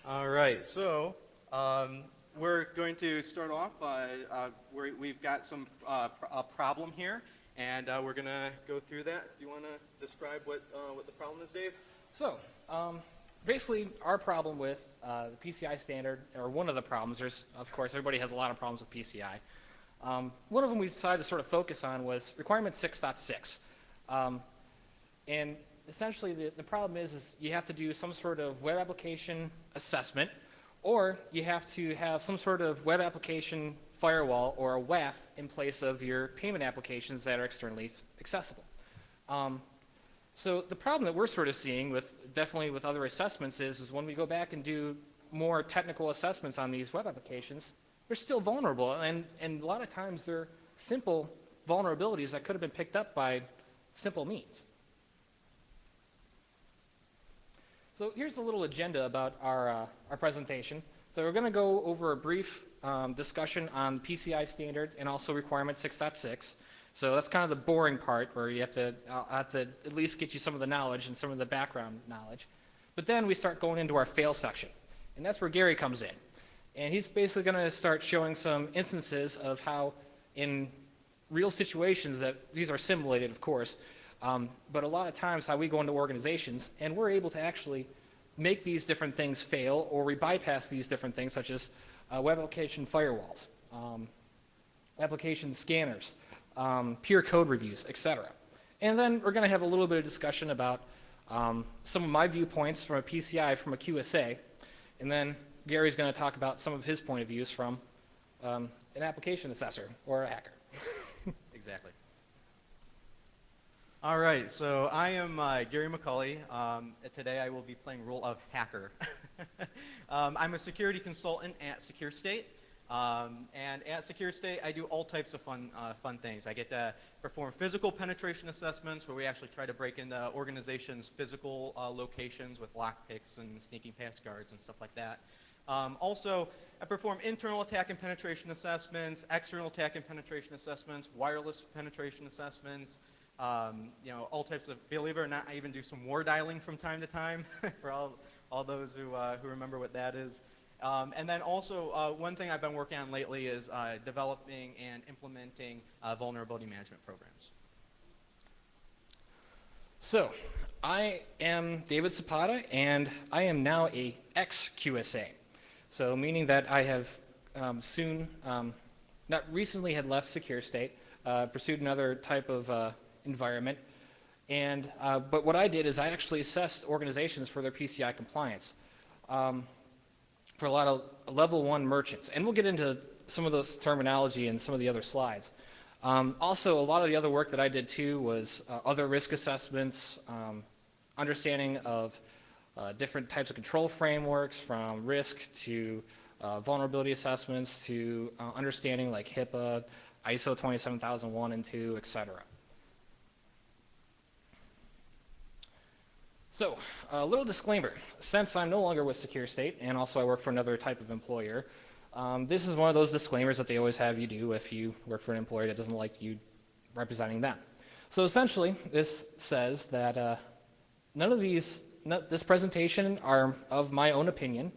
All right, so we're going to start off. We've got a problem here, and we're going to go through that. Do you want to describe what the problem is, Dave? So, basically, our problem with the PCI standard, or one of the problems, of course, everybody has a lot of problems with PCI. One of them we decided to sort of focus on was requirement 6.6. And essentially, the problem is you have to do some sort of web application assessment, or you have to have some sort of web application firewall or a WAF in place of your payment applications that are externally accessible. So the problem that we're sort of seeing definitely with other assessments is when we go back and do more technical assessments on these web applications, they're still vulnerable, and a lot of times they're simple vulnerabilities that could have been picked up by simple means. So here's a little agenda about our presentation. So we're going to go over a brief discussion on PCI standard and also requirement 6.6. So that's kind of the boring part where you have to at least get you some of the knowledge and some of the background knowledge. But then we start going into our fail section, and that's where Gary comes in. And he's basically going to start showing some instances of how in real situations that these are simulated, of course, but a lot of times how we go into organizations and we're able to actually make these different things fail, or we bypass these different things such as web application firewalls, application scanners, peer code reviews, etc. And then we're going to have a little bit of discussion about some of my viewpoints from a PCI, from a QSA, and then Gary's going to talk about some of his point of views from an application assessor or a hacker. Exactly. All right, so I am Gary McCully. Today I will be playing role of hacker. I'm a security consultant at Secure State. And at Secure State, I do all types of fun things. I get to perform physical penetration assessments where we actually try to break into organizations' physical locations with lockpicks and sneaking past guards and stuff like that. Also, I perform internal attack and penetration assessments, external attack and penetration assessments, wireless penetration assessments, all types of, believe it or not, I even do some war dialing from time to time for all those who remember what that is. And then also, one thing I've been working on lately is developing and implementing vulnerability management programs. So, I am David Sopata, and I am now a ex-QSA. So, meaning that I have not recently had left Secure State, pursued another type of environment, and but what I did is I actually assessed organizations for their PCI compliance. For a lot of level 1 merchants. And we'll get into some of those terminology in some of the other slides. Also, a lot of the other work that I did too was other risk assessments, understanding of different types of control frameworks, from risk to vulnerability assessments to understanding like HIPAA, ISO 27001 and 2, etc. So, a little disclaimer. Since I'm no longer with Secure State, and also I work for another type of employer, this is one of those disclaimers that they always have you do if you work for an employer that doesn't like you representing them. So essentially, this says that this presentation are of my own opinion.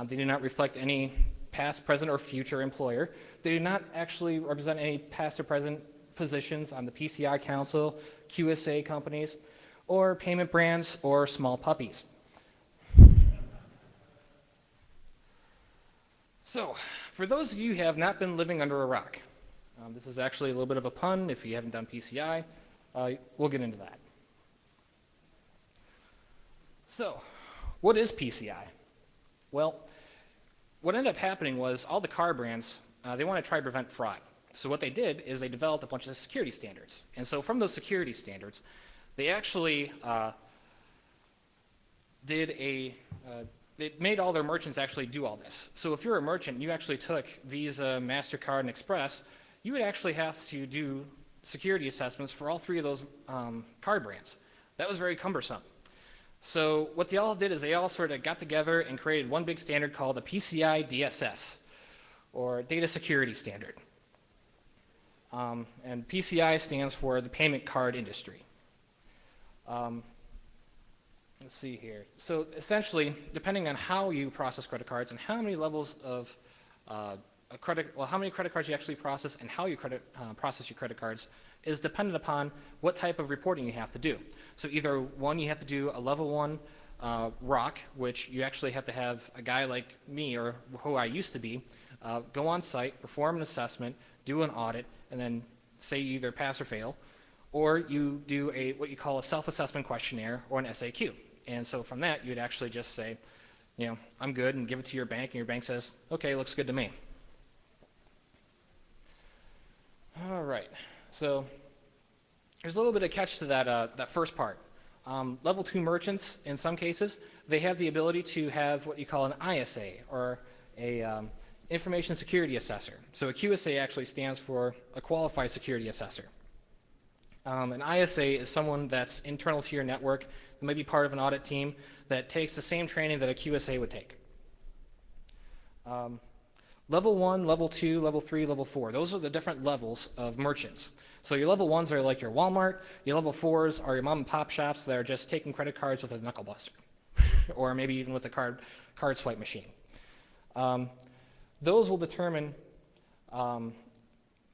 They do not reflect any past, present, or future employer. They do not actually represent any past or present positions on the PCI Council, QSA companies, or payment brands, or small puppies. So, for those of you who have not been living under a rock, this is actually a little bit of a pun if you haven't done PCI. We'll get into that. So, what is PCI? Well, what ended up happening was all the car brands, they want to try to prevent fraud. So what they did is they developed a bunch of security standards. And so from those security standards, they actually they made all their merchants actually do all this. So if you're a merchant, you actually took Visa, MasterCard, and Express, you would actually have to do security assessments for all 3 of those card brands. That was very cumbersome. So what they all did is they all sort of got together and created one big standard called the PCI DSS, or Data Security Standard. And PCI stands for the payment card industry. Let's see here. So essentially, depending on how you process credit cards and how many levels of how many credit cards you actually process and how you process your credit cards is dependent upon what type of reporting you have to do. So either one, you have to do a level 1 ROC, which you actually have to have a guy like me or who I used to be go on site, perform an assessment, do an audit, and then say you either pass or fail, or you do what you call a self-assessment questionnaire or an SAQ. And so from that, you'd actually just say, I'm good, and give it to your bank, and your bank says, okay, looks good to me. All right, so there's a little bit of catch to that first part. Level 2 merchants, in some cases, they have the ability to have what you call an ISA, or a information security assessor. So a QSA actually stands for a qualified security assessor. An ISA is someone that's internal to your network, that might be part of an audit team, that takes the same training that a QSA would take. Level 1, Level 2, Level 3, Level 4, those are the different levels of merchants. So your Level 1s are like your Walmart, your Level 4s are your mom and pop shops that are just taking credit cards with a knuckle buster, or maybe even with a card swipe machine. Those will determine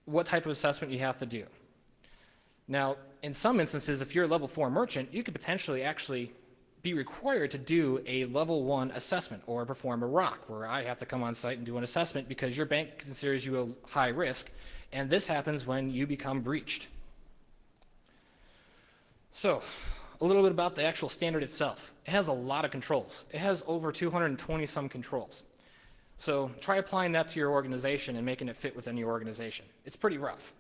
what type of assessment you have to do. Now, in some instances, if you're a Level 4 merchant, you could potentially actually be required to do a Level 1 assessment or perform a ROC, where I have to come on site and do an assessment because your bank considers you a high risk, and this happens when you become breached. So, a little bit about the actual standard itself. It has a lot of controls. It has over 220 some controls. So try applying that to your organization and making it fit within your organization. It's pretty rough.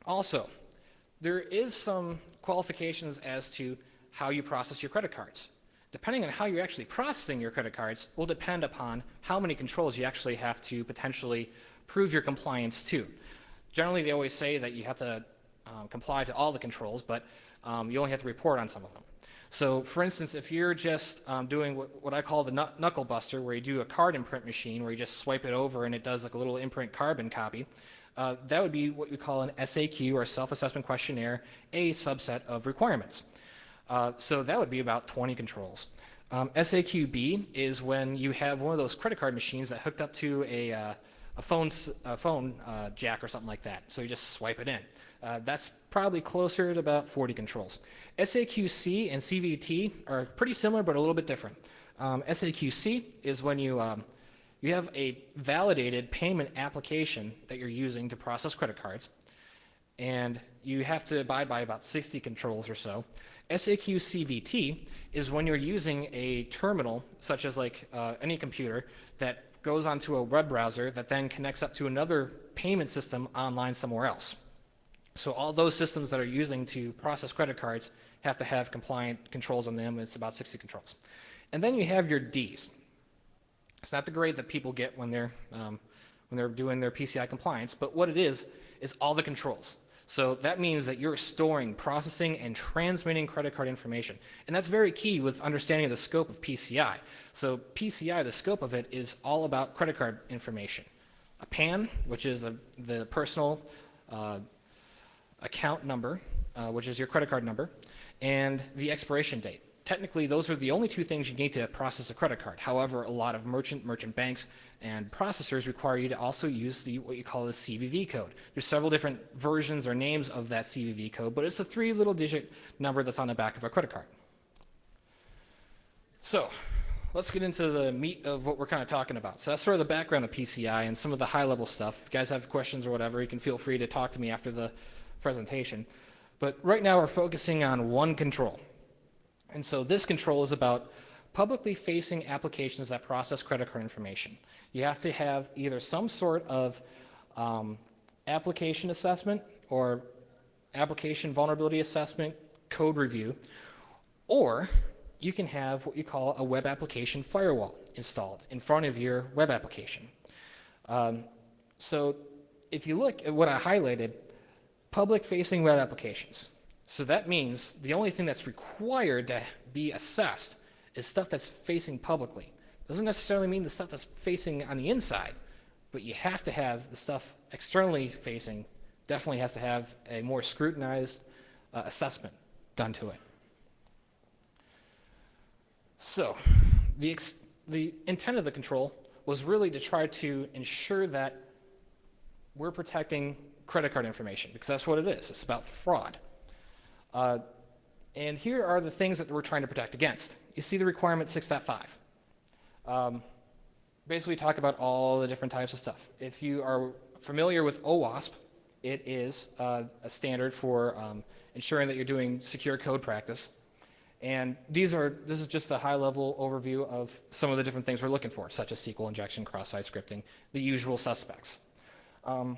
Also, there is some qualifications as to how you process your credit cards. Depending on how you're actually processing your credit cards will depend upon how many controls you actually have to potentially prove your compliance to. Generally, they always say that you have to comply to all the controls, but you only have to report on some of them. So, for instance, if you're just doing what I call the knuckle buster, where you do a card imprint machine, where you just swipe it over and it does like a little imprint carbon copy, that would be what we call an SAQ, or self-assessment questionnaire, a subset of requirements. So that would be about 20 controls. SAQB is when you have one of those credit card machines that hooked up to a phone jack or something like that. So you just swipe it in. That's probably closer to about 40 controls. SAQC and CVT are pretty similar, but a little bit different. SAQC is when you have a validated payment application that you're using to process credit cards, and you have to abide by about 60 controls or so. SAQ-CVT is when you're using a terminal, such as like any computer, that goes onto a web browser that then connects up to another payment system online somewhere else. So all those systems that are using to process credit cards have to have compliant controls on them. It's about 60 controls. And then you have your Ds. It's not the grade that people get when they're doing their PCI compliance, but what it is all the controls. So that means that you're storing, processing, and transmitting credit card information. And that's very key with understanding the scope of PCI. So PCI, the scope of it, is all about credit card information. A PAN, which is the personal account number, which is your credit card number, and the expiration date. Technically, those are the only two things you need to process a credit card. However, a lot of merchant banks and processors require you to also use what you call the CVV code. There's several different versions or names of that CVV code, but it's a 3-digit number that's on the back of a credit card. So let's get into the meat of what we're kind of talking about. So that's sort of the background of PCI and some of the high-level stuff. If you guys have questions or whatever, you can feel free to talk to me after the presentation. But right now we're focusing on one control. And so this control is about publicly facing applications that process credit card information. You have to have either some sort of application assessment or application vulnerability assessment code review, or you can have what you call a web application firewall installed in front of your web application. So if you look at what I highlighted, public-facing web applications. So that means the only thing that's required to be assessed is stuff that's facing publicly. Doesn't necessarily mean the stuff that's facing on the inside, but you have to have the stuff externally facing, definitely has to have a more scrutinized assessment done to it. So the intent of the control was really to try to ensure that we're protecting credit card information, because that's what it is. It's about fraud. And here are the things that we're trying to protect against. You see the requirement 6.5. Basically talk about all the different types of stuff. If you are familiar with OWASP, it is a standard for ensuring that you're doing secure code practice. And this is just a high-level overview of some of the different things we're looking for, such as SQL injection, cross-site scripting, the usual suspects. An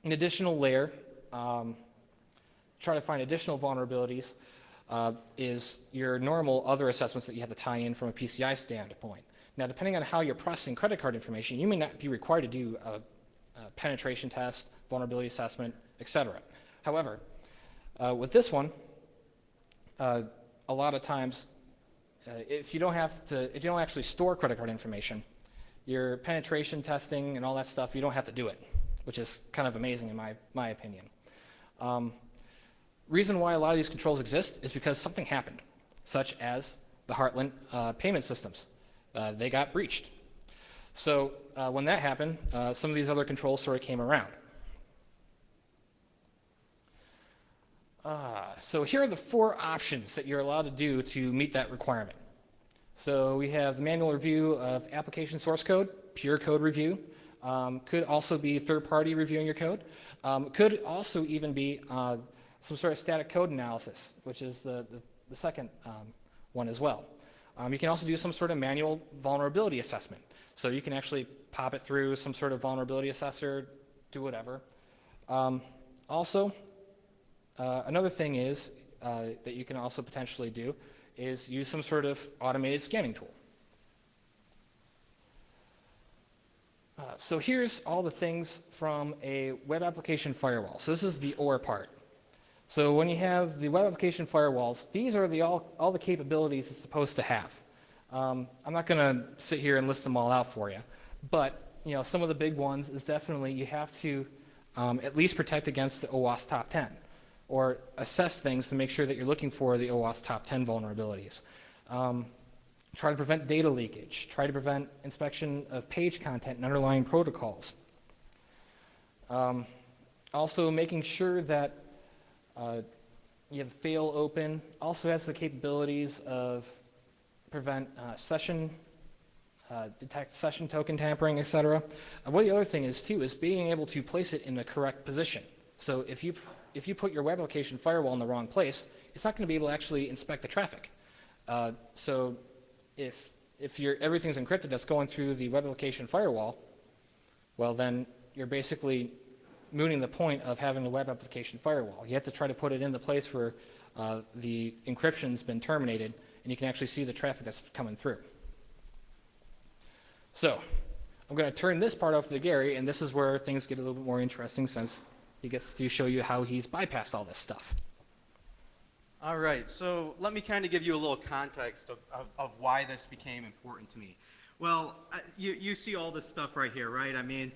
additional layer, try to find additional vulnerabilities, is your normal other assessments that you have to tie in from a PCI standpoint. Now, depending on how you're processing credit card information, you may not be required to do a penetration test, vulnerability assessment, etc. However, with this one, a lot of times, if you don't actually store credit card information, your penetration testing and all that stuff, you don't have to do it, which is kind of amazing in my opinion. Reason why a lot of these controls exist is because something happened, such as the Heartland payment systems. They got breached. So when that happened, some of these other controls sort of came around. So here are the 4 options that you're allowed to do to meet that requirement. So we have the manual review of application source code, pure code review. Could also be third-party reviewing your code. Could also even be some sort of static code analysis, which is the second one as well. You can also do some sort of manual vulnerability assessment. So you can actually pop it through some sort of vulnerability assessor, do whatever. Another thing is that you can also potentially do is use some sort of automated scanning tool. So here's all the things from a web application firewall. So this is the OR part. So when you have the web application firewalls, these are all the capabilities it's supposed to have. I'm not going to sit here and list them all out for you, but some of the big ones is definitely you have to at least protect against the OWASP top 10, or assess things to make sure that you're looking for the OWASP top 10 vulnerabilities. Try to prevent data leakage. Try to prevent inspection of page content and underlying protocols. Also making sure that you have fail open. Also has the capabilities of prevent detect session token tampering, etc. What the other thing is too is being able to place it in the correct position. So if you put your web application firewall in the wrong place, it's not going to be able to actually inspect the traffic. So if everything's encrypted that's going through the web application firewall, well then you're basically mooting the point of having a web application firewall. You have to try to put it in the place where the encryption's been terminated and you can actually see the traffic that's coming through. So I'm going to turn this part over to Gary, and this is where things get a little bit more interesting since he gets to show you how he's bypassed all this stuff. All right, so let me kind of give you a little context of why this became important to me. Well, you see all this stuff right here, right? I mean,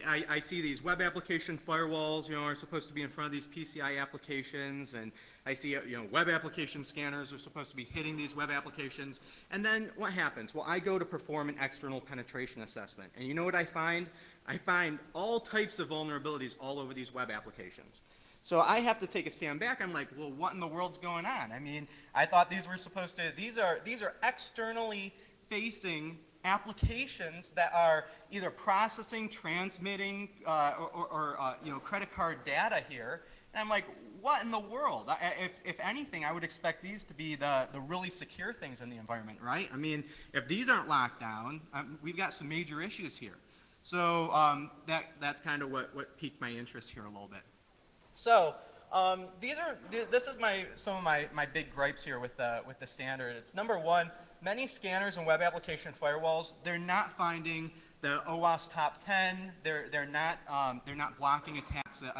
I see these web application firewalls, are supposed to be in front of these PCI applications, and I see, web application scanners are supposed to be hitting these web applications. And then what happens? Well, I go to perform an external penetration assessment, and you know what I find? I find all types of vulnerabilities all over these web applications. So I have to take a stand back. I'm like, well, what in the world's going on? I mean, I thought these were supposed to, these are externally facing applications that are either processing, transmitting, or credit card data here. And I'm like, what in the world? If anything, I would expect these to be the really secure things in the environment, right? I mean, if these aren't locked down, we've got some major issues here. So that's kind of what piqued my interest here a little bit. So this is some of my big gripes here with the standard. It's number one, many scanners and web application firewalls, they're not finding the OWASP top 10. They're not blocking attacks that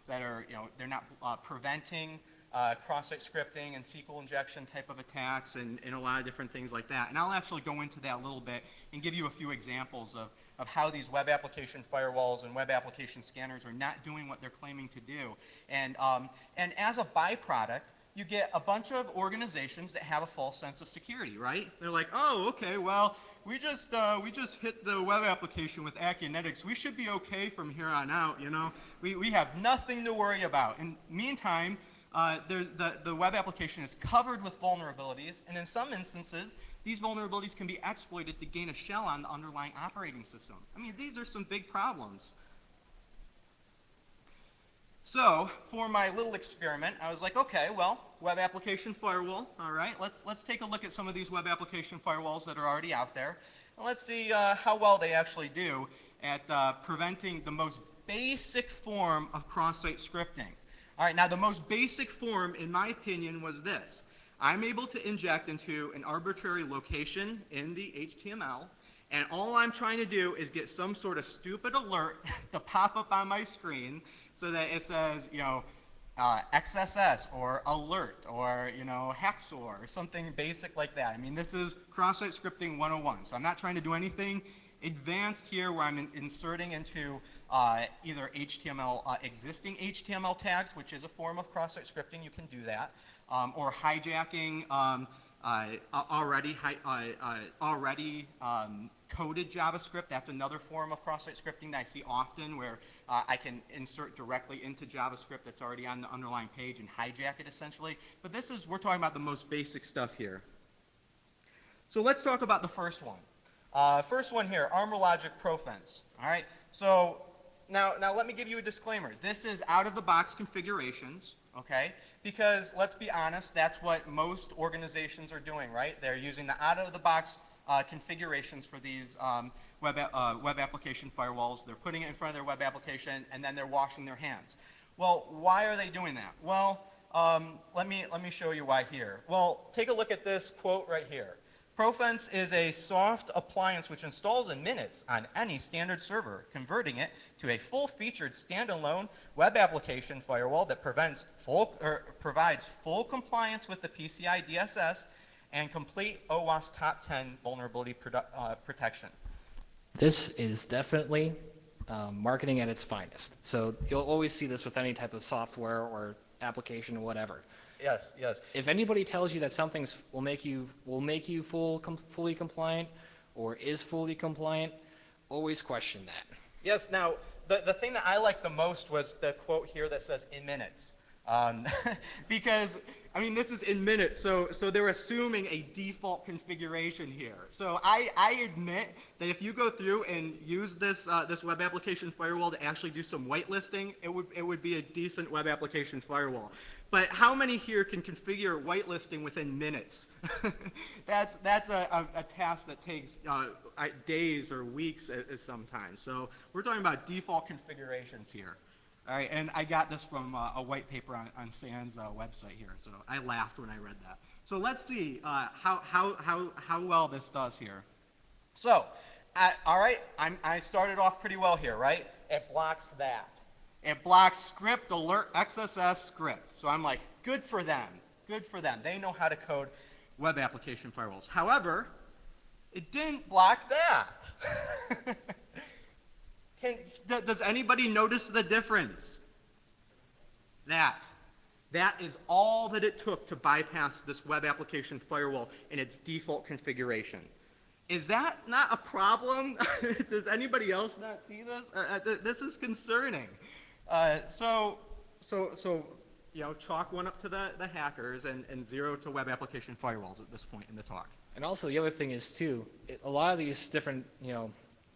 they're not preventing cross-site scripting and SQL injection type of attacks and a lot of different things like that. And I'll actually go into that a little bit and give you a few examples of how these web application firewalls and web application scanners are not doing what they're claiming to do. And as a byproduct, you get a bunch of organizations that have a false sense of security, right? They're like, oh, okay, well, we just hit the web application with Acuinetics. We should be okay from here on out, you know? We have nothing to worry about. In meantime, the web application is covered with vulnerabilities, and in some instances, these vulnerabilities can be exploited to gain a shell on the underlying operating system. I mean, these are some big problems. So, for my little experiment, I was like, okay, well, web application firewall, all right, let's take a look at some of these web application firewalls that are already out there, and let's see how well they actually do at preventing the most basic form of cross-site scripting. All right, now the most basic form, in my opinion, was this. I'm able to inject into an arbitrary location in the HTML, and all I'm trying to do is get some sort of stupid alert to pop up on my screen so that it says, you know, XSS or alert or, you know, Hexor or something basic like that. I mean, this is cross-site scripting 101, so I'm not trying to do anything advanced here where I'm inserting into either HTML, existing HTML tags, which is a form of cross-site scripting, you can do that, or hijacking already coded JavaScript. That's another form of cross-site scripting that I see often where I can insert directly into JavaScript that's already on the underlying page and hijack it essentially. But this is, we're talking about the most basic stuff here. So let's talk about the first one. First one here, Armor Logic Profense. All right, so now let me give you a disclaimer. This is out-of-the-box configurations, okay? Because let's be honest, that's what most organizations are doing, right? They're using the out-of-the-box configurations for these web application firewalls. They're putting it in front of their web application, and then they're washing their hands. Well, why are they doing that? Well, let me show you why here. Well, take a look at this quote right here. Profense is a soft appliance which installs in minutes on any standard server, converting it to a full-featured standalone web application firewall that provides full compliance with the PCI DSS and complete OWASP top 10 vulnerability protection. This is definitely marketing at its finest. So you'll always see this with any type of software or application or whatever. Yes, yes. If anybody tells you that something will make you fully compliant or is fully compliant, always question that. Yes, now, the thing that I liked the most was the quote here that says, in minutes. Because, I mean, this is in minutes, so they're assuming a default configuration here. So I admit that if you go through and use this web application firewall to actually do some whitelisting, it would be a decent web application firewall. But how many here can configure whitelisting within minutes? That's a task that takes days or weeks sometimes. So we're talking about default configurations here. All right, and I got this from a white paper on SAN's website here, so I laughed when I read that. So let's see how well this does here. So, all right, I started off pretty well here, right? It blocks that. It blocks script, alert, XSS, script. So I'm like, good for them. Good for them. They know how to code web application firewalls. However, it didn't block that. Does anybody notice the difference? That is all that it took to bypass this web application firewall in its default configuration. Is that not a problem? Does anybody else not see this? This is concerning. So you know, chalk one up to the hackers and 0 to web application firewalls at this point in the talk. And also the other thing is too, a lot of these different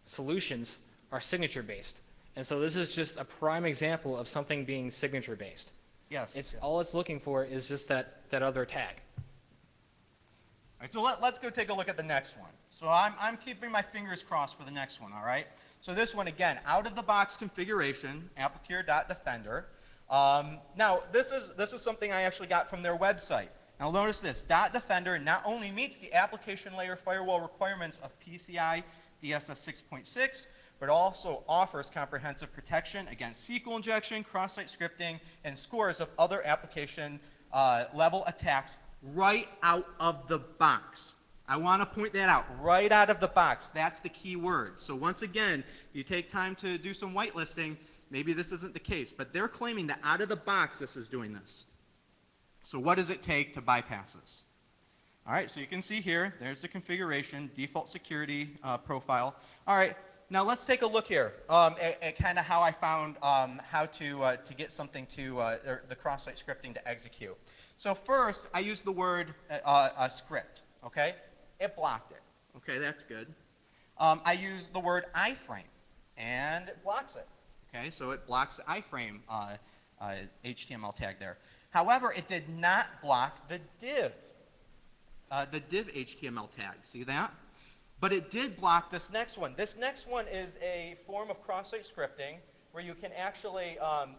solutions are signature based, and so this is just a prime example of something being signature based. Yes. All it's looking for is just that other tag. All right, so let's go take a look at the next one. So I'm keeping my fingers crossed for the next one. All right. So this one, again, out-of-the-box configuration, applicure.defender. Now, this is something I actually got from their website. Now, notice this. .defender not only meets the application layer firewall requirements of PCI DSS 6.6, but also offers comprehensive protection against SQL injection, cross-site scripting, and scores of other application level attacks right out of the box. I want to point that out, right out of the box. That's the key word. So once again, if you take time to do some whitelisting, maybe this isn't the case, but they're claiming that out of the box this is doing this. So what does it take to bypass this? All right, so you can see here, there's the configuration, default security profile. All right, now let's take a look here at kind of how I found how to get something to, or the cross-site scripting to execute. So first, I used the word script, okay? It blocked it. Okay, that's good. I used the word iframe, and it blocks it. Okay, so it blocks the iframe HTML tag there. However, it did not block the div HTML tag. See that? But it did block this next one. This next one is a form of cross-site scripting where you can actually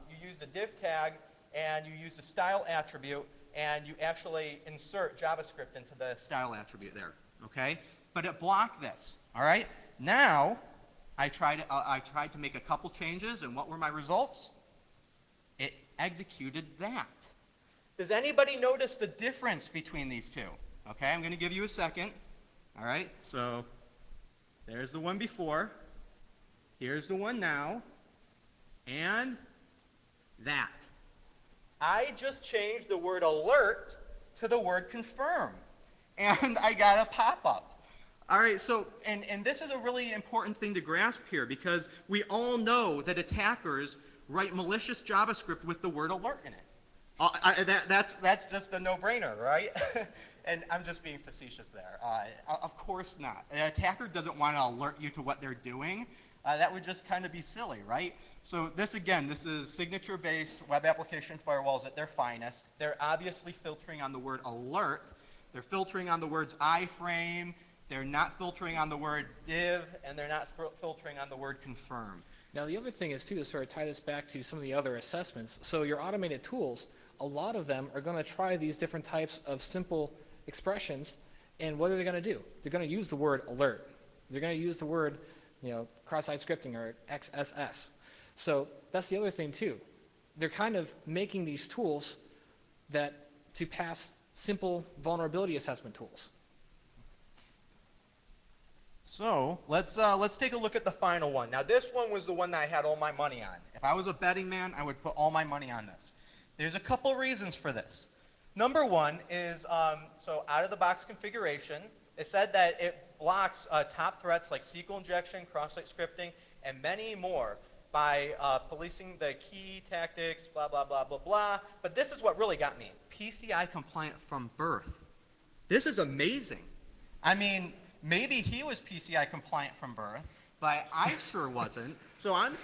you use the div tag and you use the style attribute and you actually insert JavaScript into the style attribute there. Okay? But it blocked this. All right? Now, I tried to make a couple changes, and what were my results? It executed that. Does anybody notice the difference between these two? Okay, I'm going to give you a second. All right, so there's the one before. Here's the one now. And that. I just changed the word alert to the word confirm. And I got a pop-up. All right, so, and this is a really important thing to grasp here because we all know that attackers write malicious JavaScript with the word alert in it. That's just a no-brainer, right? And I'm just being facetious there. Of course not. An attacker doesn't want to alert you to what they're doing. That would just kind of be silly, right? So this, again, this is signature-based web application firewalls at their finest. They're obviously filtering on the word alert. They're filtering on the words iframe. They're not filtering on the word div, and they're not filtering on the word confirm. Now, the other thing is, too, to sort of tie this back to some of the other assessments. So your automated tools, a lot of them are going to try these different types of simple expressions, and what are they going to do? They're going to use the word alert. They're going to use the word, cross-site scripting or XSS. So that's the other thing, too. They're kind of making these tools to pass simple vulnerability assessment tools. So let's take a look at the final one. Now this one was the one that I had all my money on. If I was a betting man, I would put all my money on this. There's a couple reasons for this. Number one is, so out of the box configuration, it said that it blocks top threats like SQL injection, cross-site scripting, and many more by policing the key tactics, blah, blah, blah, blah, blah. But this is what really got me. PCI compliant from birth. This is amazing. I mean, maybe he was PCI compliant from birth, but I sure wasn't. So I'm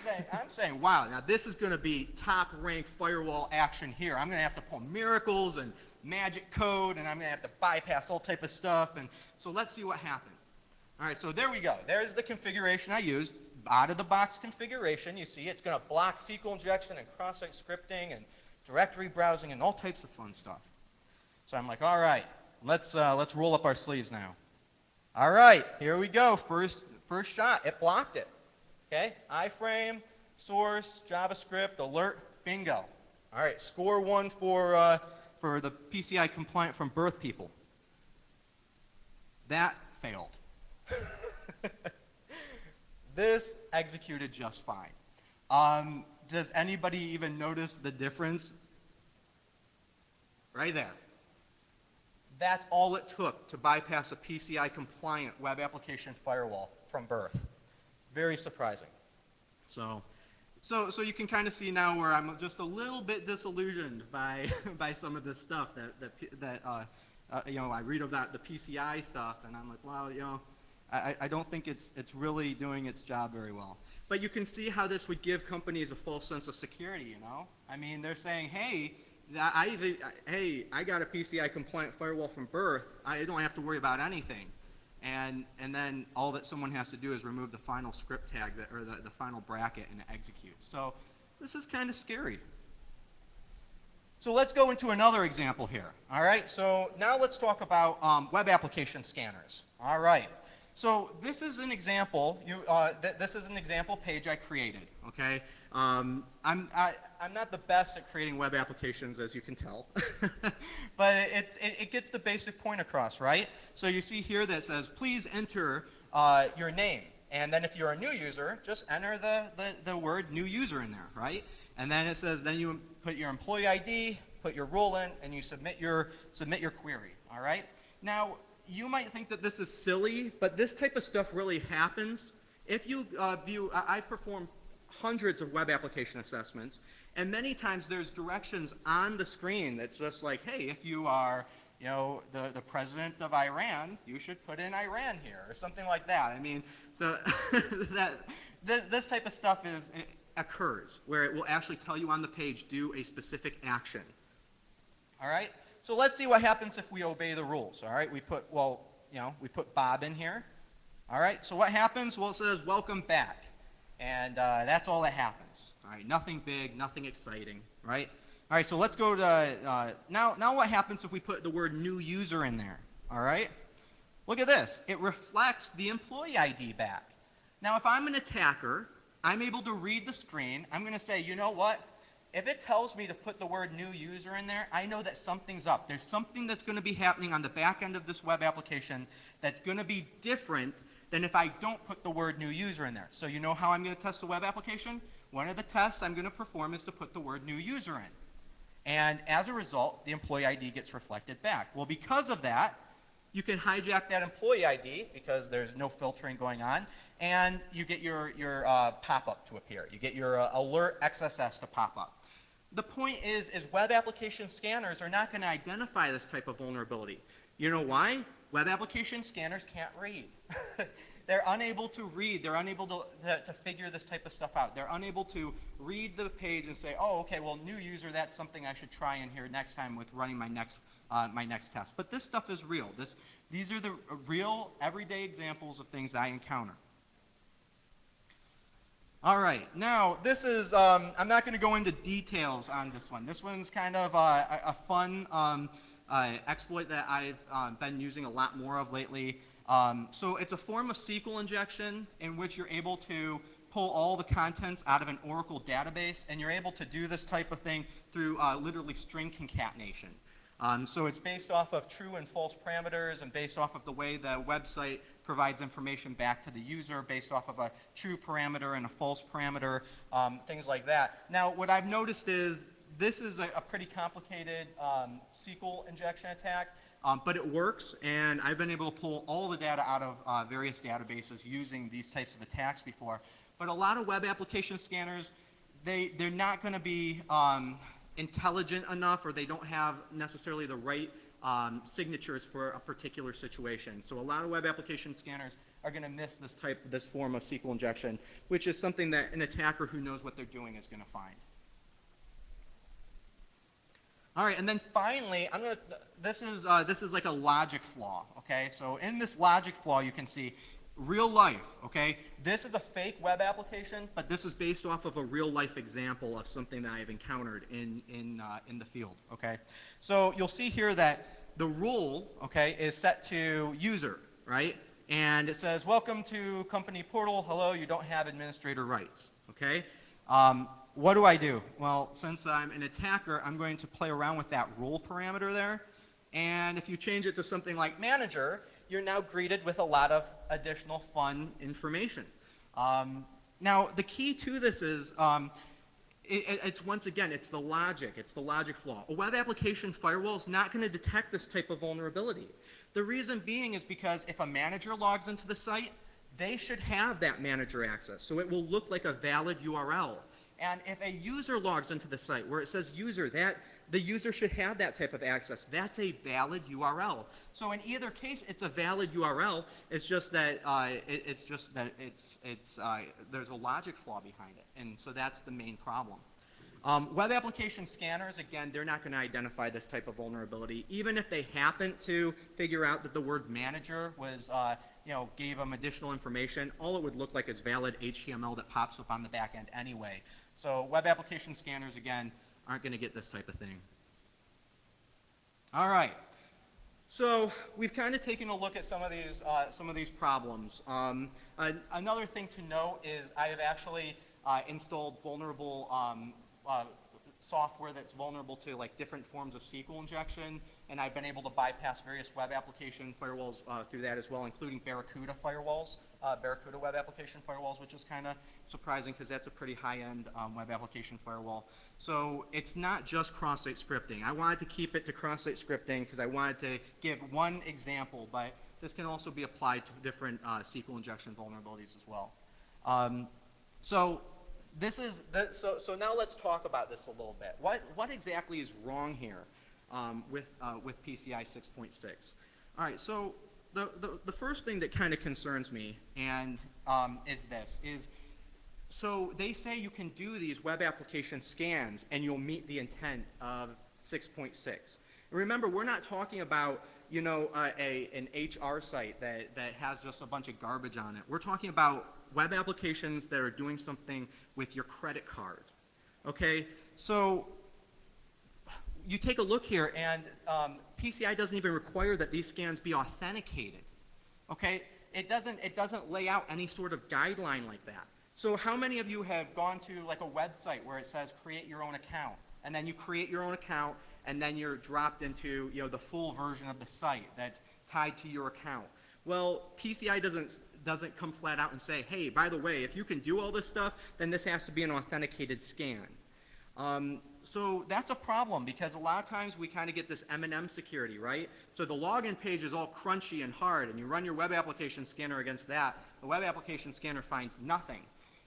saying, wow, now this is going to be top-ranked firewall action here. I'm going to have to pull miracles and magic code, and I'm going to have to bypass all type of stuff. And so let's see what happened. All right, so there we go. There's the configuration I used. Out-of-the-box configuration. You see, it's going to block SQL injection and cross-site scripting and directory browsing and all types of fun stuff. So I'm like, all right, let's roll up our sleeves now. All right, here we go. First shot. It blocked it. Okay, iframe, source, JavaScript, alert, bingo. All right, score one for the PCI compliant from birth people. That failed. This executed just fine. Does anybody even notice the difference? Right there. That's all it took to bypass a PCI compliant web application firewall from birth. Very surprising. So you can kind of see now where I'm just a little bit disillusioned by some of this stuff that I read about the PCI stuff, and I'm like, well, I don't think it's really doing its job very well. But you can see how this would give companies a false sense of security. I mean, they're saying, hey, I got a PCI compliant firewall from birth. I don't have to worry about anything. And then all that someone has to do is remove the final script tag or the final bracket, and it executes. So this is kind of scary. So let's go into another example here. All right, so now let's talk about web application scanners. All right, so this is an example. This is an example page I created. Okay, I'm not the best at creating web applications, as you can tell, but it gets the basic point across, right? So you see here that says, please enter your name, and then if you're a new user, just enter the word new user in there, right? And then it says, then you put your employee ID, put your rule in, and you submit your query, all right? Now, you might think that this is silly, but this type of stuff really happens. If you I've performed hundreds of web application assessments, and many times there's directions on the screen that's just like, hey, if you are, the president of Iran, you should put in Iran here, or something like that. I mean, so this type of stuff occurs, where it will actually tell you on the page, do a specific action. All right? So let's see what happens if we obey the rules. All right? We put Bob in here. All right? So what happens? Well, it says, welcome back. And that's all that happens. All right? Nothing big, nothing exciting. Right? All right, so let's go to, now what happens if we put the word new user in there? All right? Look at this. It reflects the employee ID back. Now, if I'm an attacker, I'm able to read the screen. I'm going to say, you know what? If it tells me to put the word new user in there, I know that something's up. There's something that's going to be happening on the back end of this web application that's going to be different than if I don't put the word new user in there. So you know how I'm going to test a web application? One of the tests I'm going to perform is to put the word new user in. And as a result, the employee ID gets reflected back. Well, because of that, you can hijack that employee ID because there's no filtering going on, and you get your pop-up to appear. You get your alert XSS to pop up. The point is web application scanners are not going to identify this type of vulnerability. You know why? Web application scanners can't read. They're unable to read. They're unable to figure this type of stuff out. They're unable to read the page and say, oh, okay, well, new user, that's something I should try in here next time with running my next test. But this stuff is real. These are the real, everyday examples of things I encounter. All right, now this is, I'm not going to go into details on this one. This one's kind of a fun exploit that I've been using a lot more of lately. So it's a form of SQL injection in which you're able to pull all the contents out of an Oracle database, and you're able to do this type of thing through literally string concatenation. So it's based off of true and false parameters and based off of the way the website provides information back to the user based off of a true parameter and a false parameter, things like that. Now, what I've noticed is this is a pretty complicated SQL injection attack, but it works, and I've been able to pull all the data out of various databases using these types of attacks before. But a lot of web application scanners, they're not going to be intelligent enough, or they don't have necessarily the right signatures for a particular situation. So a lot of web application scanners are going to miss this form of SQL injection, which is something that an attacker who knows what they're doing is going to find. All right, and then finally, this is like a logic flaw, okay? So in this logic flaw, you can see real life, okay? This is a fake web application, but this is based off of a real life example of something that I've encountered in the field, okay? So you'll see here that the rule, okay, is set to user, right? And it says, welcome to company portal. Hello, you don't have administrator rights, okay? What do? Well, since I'm an attacker, I'm going to play around with that role parameter there. And if you change it to something like manager, you're now greeted with a lot of additional fun information. Now, the key to this is, it's once again, it's the logic flaw. A web application firewall is not going to detect this type of vulnerability. The reason being is because if a manager logs into the site, they should have that manager access. So it will look like a valid URL. And if a user logs into the site where it says user, the user should have that type of access. That's a valid URL. So in either case, it's a valid URL. It's just that there's a logic flaw behind it, and so that's the main problem. Web application scanners, again, they're not going to identify this type of vulnerability, even if they happen to figure out that the word manager was, gave them additional information. All it would look like is valid HTML that pops up on the back end anyway. So web application scanners, again, aren't going to get this type of thing. All right. So we've kind of taken a look at some of these problems. Another thing to note is I have actually installed vulnerable software that's vulnerable to like different forms of SQL injection and I've been able to bypass various web application firewalls through that as well, including Barracuda firewalls, Barracuda web application firewalls, which is kind of surprising because that's a pretty high-end web application firewall. So it's not just cross-site scripting. I wanted to keep it to cross-site scripting because I wanted to give one example, but this can also be applied to different SQL injection vulnerabilities as well. So now let's talk about this a little bit. What exactly is wrong here with PCI 6.6? All right, so the first thing that kind of concerns me and so they say you can do these web application scans and you'll meet the intent of 6.6. Remember, we're not talking about an HR site that has just a bunch of garbage on it. We're talking about web applications that are doing something with your credit card. Okay, so you take a look here, and PCI doesn't even require that these scans be authenticated. Okay, it doesn't lay out any sort of guideline like that. So how many of you have gone to like a website where it says create your own account, and then you create your own account, and then you're dropped into the full version of the site that's tied to your account? Well, PCI doesn't come flat out and say, hey, by the way, if you can do all this stuff, then this has to be an authenticated scan. So that's a problem because a lot of times we kind of get this M&M security, right? So the login page is all crunchy and hard, and you run your web application scanner against that. The web application scanner finds nothing.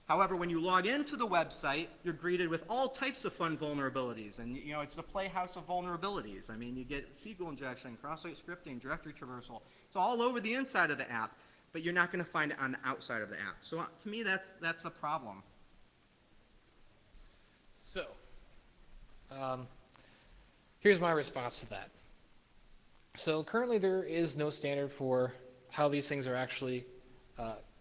However, when you log into the website, you're greeted with all types of fun vulnerabilities, and it's the playhouse of vulnerabilities. I mean, you get SQL injection, cross-site scripting, directory traversal. It's all over the inside of the app, but you're not going to find it on the outside of the app. So to me, that's a problem. So, here's my response to that. So currently there is no standard for how these things are actually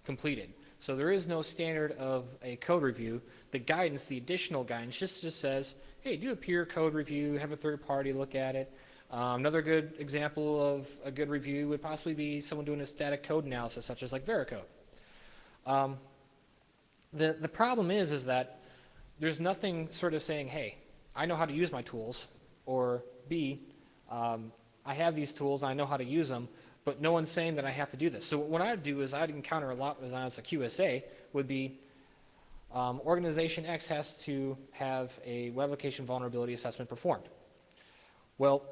completed. So there is no standard of a code review. The guidance, the additional guidance, just says, hey, do a peer code review, have a third party look at it. Another good example of a good review would possibly be someone doing a static code analysis, such as like Requ. The problem is that there's nothing sort of saying, hey, I know how to use my tools, or B, I have these tools, I know how to use them, but no one's saying that I have to do this. So what I'd do is I'd encounter a lot as a QSA would be organization X has to have a web application vulnerability assessment performed. Well,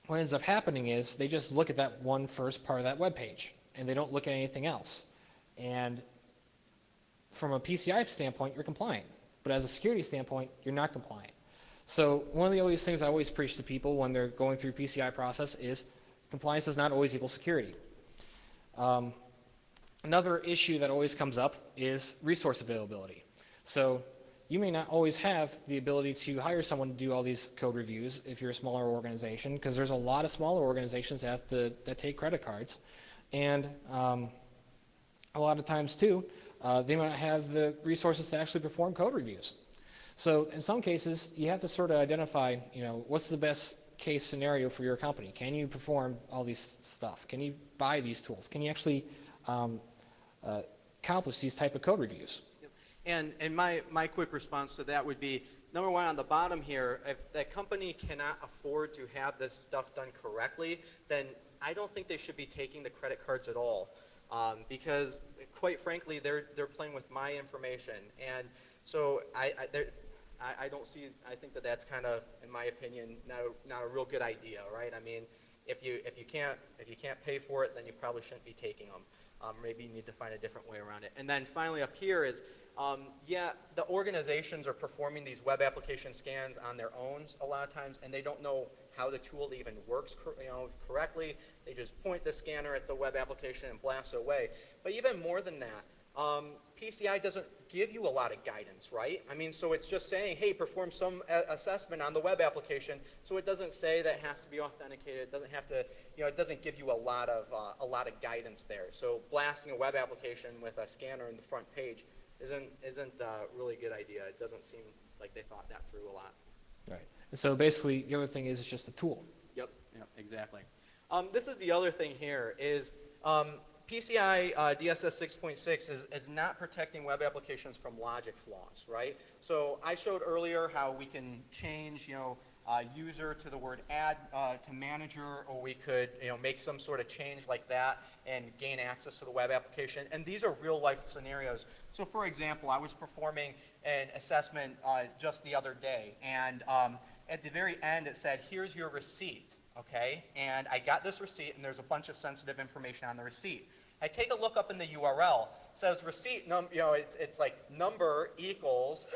what ends up happening is they just look at that one first part of that web page, and they don't look at anything else. And from a PCI standpoint, you're compliant. But as a security standpoint, you're not compliant. So one of the always things I always preach to people when they're going through PCI process is compliance does not always equal security. Another issue that always comes up is resource availability. So you may not always have the ability to hire someone to do all these code reviews if you're a smaller organization, because there's a lot of smaller organizations that take credit cards. And a lot of times too, they might not have the resources to actually perform code reviews. So in some cases, you have to sort of identify, what's the best case scenario for your company? Can you perform all these stuff? Can you buy these tools? Can you actually accomplish these type of code reviews? And my quick response to that would be, number one, on the bottom here, if that company cannot afford to have this stuff done correctly, then I don't think they should be taking the credit cards at all. Because quite frankly, they're playing with my information. And so I think that's kind of, in my opinion, not a real good idea, right? I mean, if you can't pay for it, then you probably shouldn't be taking them. Maybe you need to find a different way around it. And then finally up here is, the organizations are performing these web application scans on their own a lot of times, and they don't know how the tool even works correctly. They just point the scanner at the web application and blast it away. But even more than that, PCI doesn't give you a lot of guidance, right? I mean, so it's just saying, hey, perform some assessment on the web application. So it doesn't say that it has to be authenticated. It doesn't have to, it doesn't give you a lot of guidance there. So blasting a web application with a scanner in the front page isn't a really good idea. It doesn't seem like they thought that through a lot. Right. And so basically, the other thing is it's just a tool. Yep, exactly. This is the other thing here is PCI DSS 6.6 is not protecting web applications from logic flaws, right? So I showed earlier how we can change, user to the word add to manager, or we could make some sort of change like that and gain access to the web application. And these are real life scenarios. So for example, I was performing an assessment just the other day, and at the very end it said, here's your receipt, okay? And I got this receipt, and there's a bunch of sensitive information on the receipt. I take a look up in the URL. It says receipt, it's like number equals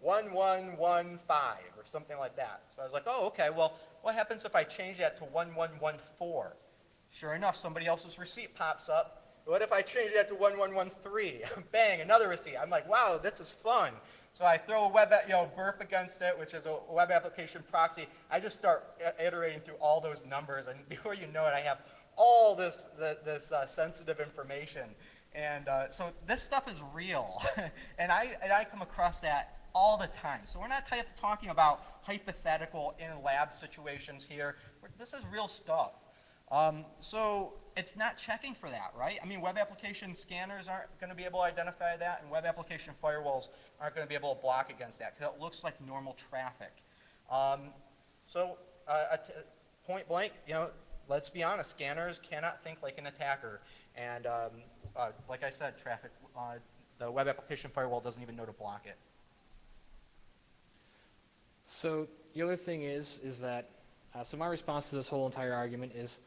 1115 or something like that. So I was like, oh, okay, well, what happens if I change that to 1114? Sure enough, somebody else's receipt pops up. What if I change that to 1113? Bang, another receipt. I'm like, wow, this is fun. So I throw a burp against it, which is a web application proxy. I just start iterating through all those numbers, and before you know it, I have all this sensitive information. And so this stuff is real, and I come across that all the time. So we're not talking about hypothetical in lab situations here. This is real stuff. So it's not checking for that, right? I mean, web application scanners aren't going to be able to identify that, and web application firewalls aren't going to be able to block against that, because it looks like normal traffic. Point blank, let's be honest, scanners cannot think like an attacker. And like I said, the web application firewall doesn't even know to block it. So the other thing is that, so my response to this whole entire argument is,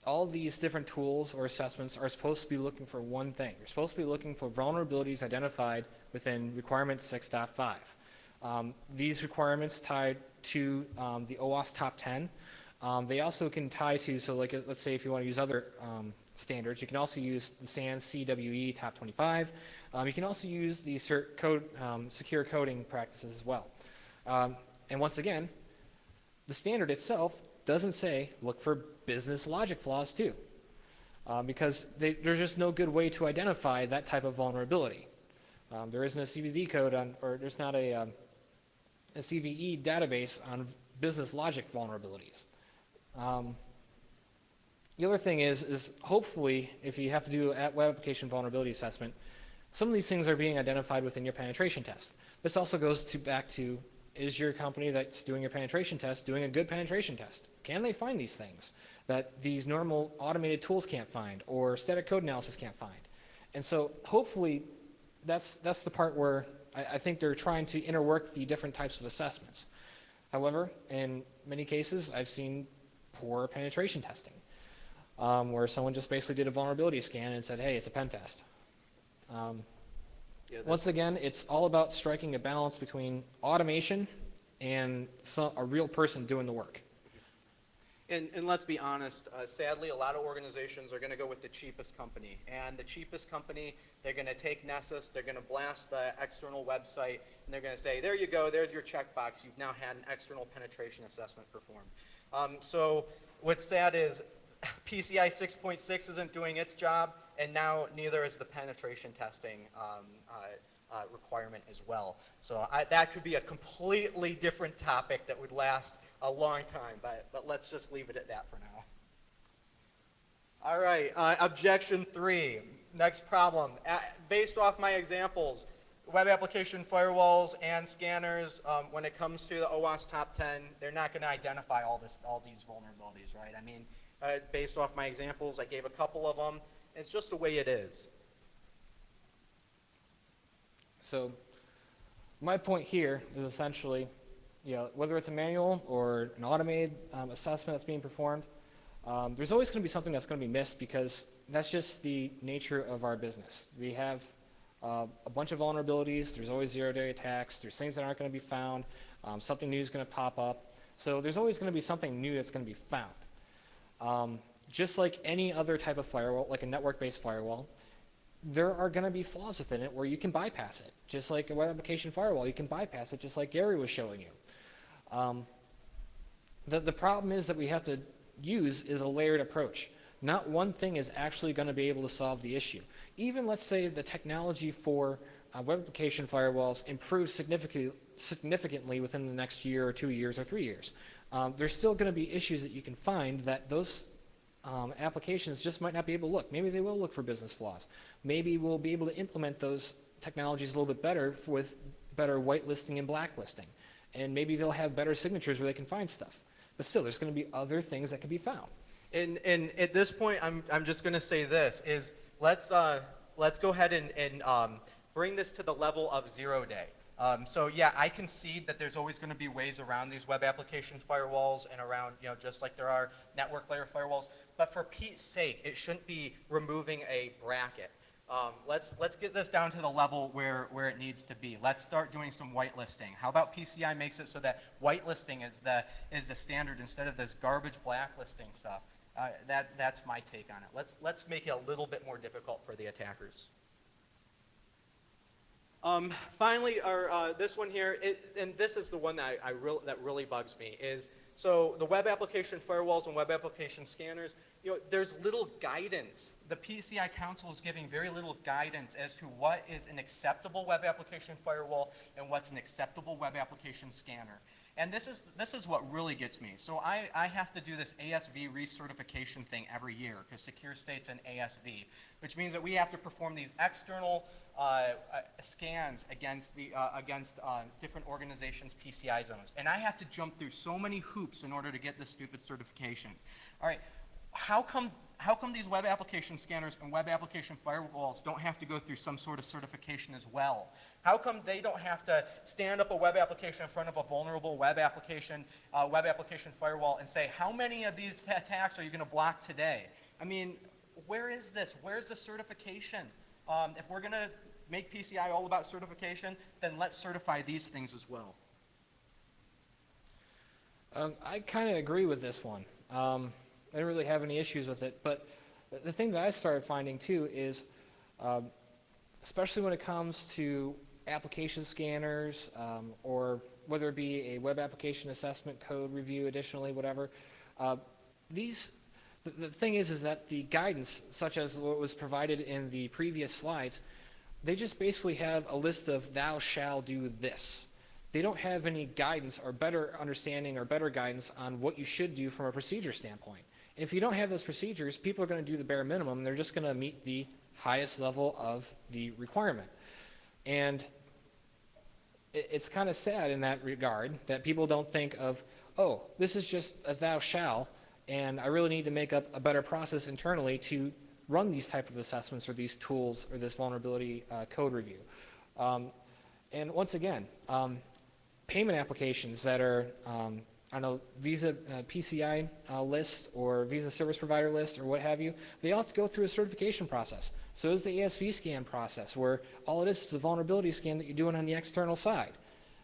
all these different tools or assessments are supposed to be looking for one thing. You're supposed to be looking for vulnerabilities identified within requirement 6.5. These requirements tie to the OWASP top 10. They also can tie to, so like let's say if you want to use other standards, you can also use the SANS CWE top 25. You can also use the secure coding practices as well. And once again, the standard itself doesn't say look for business logic flaws too, because there's just no good way to identify that type of vulnerability. There isn't a CVV code or there's not a CVE database on business logic vulnerabilities. The other thing is hopefully if you have to do a web application vulnerability assessment, some of these things are being identified within your penetration test. This also goes back to, is your company that's doing your penetration test doing a good penetration test? Can they find these things that these normal automated tools can't find or static code analysis can't find? And so hopefully that's the part where I think they're trying to interwork the different types of assessments. However, in many cases, I've seen poor penetration testing, where someone just basically did a vulnerability scan and said, hey, it's a pen test. Once again, it's all about striking a balance between automation and a real person doing the work. And let's be honest, sadly, a lot of organizations are going to go with the cheapest company. And the cheapest company, they're going to take Nessus, they're going to blast the external website, and they're going to say, there you go, there's your checkbox. You've now had an external penetration assessment performed. So what's sad is PCI 6.6 isn't doing its job, and now neither is the penetration testing requirement as well. So that could be a completely different topic that would last a long time, but let's just leave it at that for now. All right, objection 3. Next problem. Based off my examples, web application firewalls and scanners, when it comes to the OWASP top 10, they're not going to identify all these vulnerabilities, right? I mean, based off my examples, I gave a couple of them. It's just the way it is. So my point here is essentially, whether it's a manual or an automated assessment that's being performed, there's always going to be something that's going to be missed, because that's just the nature of our business. We have a bunch of vulnerabilities. There's always zero-day attacks. There's things that aren't going to be found. Something new is going to pop up. So there's always going to be something new that's going to be found. Just like any other type of firewall, like a network-based firewall, there are going to be flaws within it where you can bypass it. Just like a web application firewall, you can bypass it, just like Gary was showing you. The problem is that we have to use is a layered approach. Not one thing is actually going to be able to solve the issue. Even let's say the technology for web application firewalls improves significantly within the next year or 2 years or 3 years. There's still going to be issues that you can find that those applications just might not be able to look. Maybe they will look for business flaws. Maybe we'll be able to implement those technologies a little bit better with better whitelisting and blacklisting. and maybe they'll have better signatures where they can find stuff. But still, there's going to be other things that can be found. And at this point, I'm just going to say this, is let's go ahead and bring this to the level of 0 day. So yeah, I concede that there's always going to be ways around these web application firewalls and around, just like there are network layer firewalls. But for Pete's sake, it shouldn't be removing a bracket. Let's get this down to the level where it needs to be. Let's start doing some whitelisting. How about PCI makes it so that whitelisting is the standard instead of this garbage blacklisting stuff? That's my take on it. Let's make it a little bit more difficult for the attackers. Finally, this one here, and this is the one that that really bugs me, is so the web application firewalls and web application scanners, there's little guidance. The PCI Council is giving very little guidance as to what is an acceptable web application firewall and what's an acceptable web application scanner. And this is what really gets me. So I have to do this ASV recertification thing every year because Secure State's an ASV, which means that we have to perform these external scans against different organizations' PCI zones. And I have to jump through so many hoops in order to get this stupid certification. All right, how come these web application scanners and web application firewalls don't have to go through some sort of certification as well? How come they don't have to stand up a web application in front of a vulnerable web application firewall and say, how many of these attacks are you going to block today? I mean, where is this? Where's the certification? If we're going to make PCI all about certification, then let's certify these things as well. I kind of agree with this one. I didn't really have any issues with it, but the thing that I started finding too is, especially when it comes to application scanners, or whether it be a web application assessment code review, additionally, whatever, the thing is that the guidance, such as what was provided in the previous slides, they just basically have a list of thou shall do this. They don't have any guidance or better understanding or better guidance on what you should do from a procedure standpoint. If you don't have those procedures, people are going to do the bare minimum, and they're just going to meet the highest level of the requirement. And it's kind of sad in that regard that people don't think of, oh, this is just a thou shall, and I really need to make up a better process internally to run these type of assessments or these tools or this vulnerability code review. And once again, payment applications that are on a Visa PCI list or Visa service provider list or what have you, they all have to go through a certification process. So is the ASV scan process, where all it is a vulnerability scan that you're doing on the external side.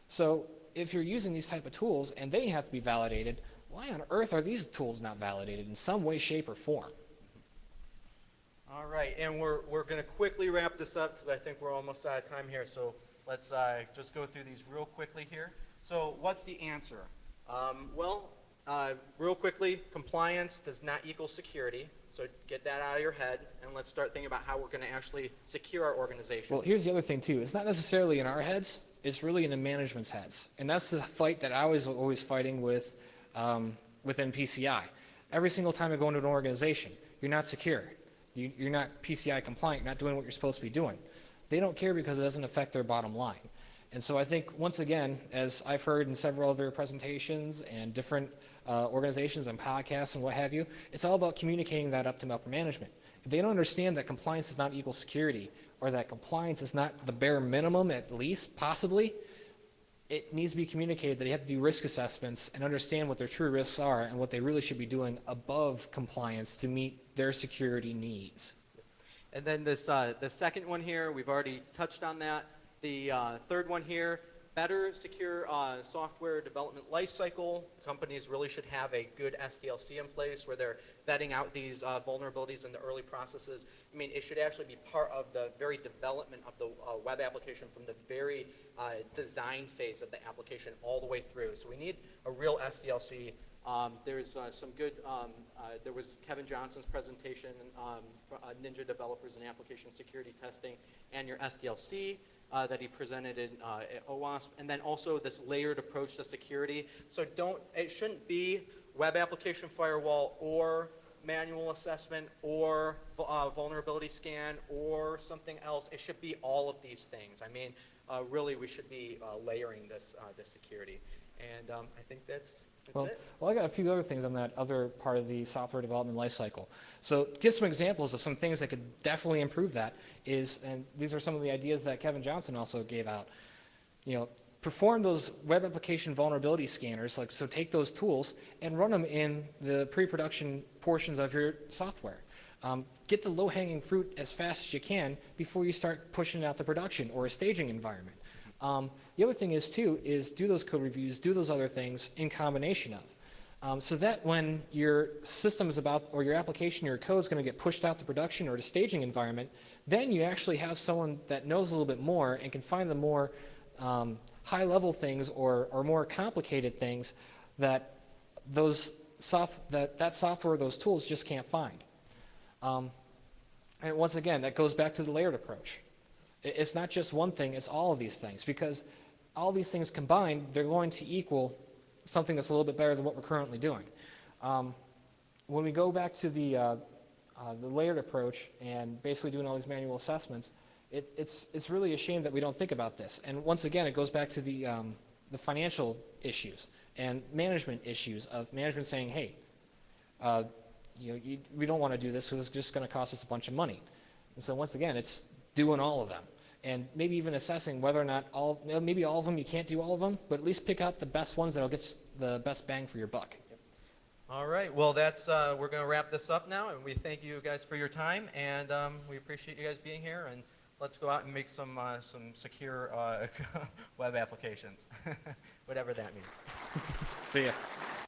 So if you're using these type of tools and they have to be validated, why on earth are these tools not validated in some way, shape, or form? All right, and we're going to quickly wrap this up because I think we're almost out of time here. So let's just go through these real quickly here. So what's the answer? Real quickly, compliance does not equal security. So get that out of your head, and let's start thinking about how we're going to actually secure our organization. Well, here's the other thing, too. It's not necessarily in our heads. It's really in the management's heads. And that's the fight that I was always fighting with within PCI. Every single time I go into an organization, you're not secure. You're not PCI compliant. You're not doing what you're supposed to be doing. They don't care because it doesn't affect their bottom line. And so I think, once again, as I've heard in several other presentations and different organizations and podcasts and what have you, it's all about communicating that up to upper management. If they don't understand that compliance is not equal security, or that compliance is not the bare minimum, at least, possibly, it needs to be communicated that they have to do risk assessments and understand what their true risks are and what they really should be doing above compliance to meet their security needs. And then this, the second one here, we've already touched on that. The third one here, better secure software development lifecycle. Companies really should have a good SDLC in place where they're vetting out these vulnerabilities in the early processes. I mean, it should actually be part of the very development of the web application from the very design phase of the application all the way through. So we need a real SDLC. There's some good, there was Kevin Johnson's presentation, Ninja Developers and Application Security Testing, and your SDLC. That he presented in at OWASP, and then also this layered approach to security. So it shouldn't be web application firewall or manual assessment or vulnerability scan or something else. It should be all of these things. I mean, really, we should be layering this security. And I think that's it. Well, I got a few other things on that other part of the software development lifecycle. So to give some examples of some things that could definitely improve that is, and these are some of the ideas that Kevin Johnson also gave out, perform those web application vulnerability scanners, so take those tools and run them in the pre-production portions of your software. Get the low-hanging fruit as fast as you can before you start pushing it out to production or a staging environment. The other thing is, too, is do those code reviews, do those other things in combination of. So that when your system is about, or your application, your code is going to get pushed out to production or to staging environment, then you actually have someone that knows a little bit more and can find the more high-level things or more complicated things that that software, those tools just can't find. And once again, that goes back to the layered approach. It's not just one thing, it's all of these things, because all these things combined, they're going to equal something that's a little bit better than what we're currently doing. When we go back to the layered approach and basically doing all these manual assessments, it's really a shame that we don't think about this. And once again, it goes back to the financial issues and management issues of management saying, hey, we don't want to do this because it's just going to cost us a bunch of money. And so once again, it's doing all of them, and maybe even assessing whether or not maybe all of them, you can't do all of them, but at least pick out the best ones that'll get the best bang for your buck. All right, well, we're going to wrap this up now, and we thank you guys for your time, and we appreciate you guys being here, and let's go out and make some secure web applications, whatever that means. See ya.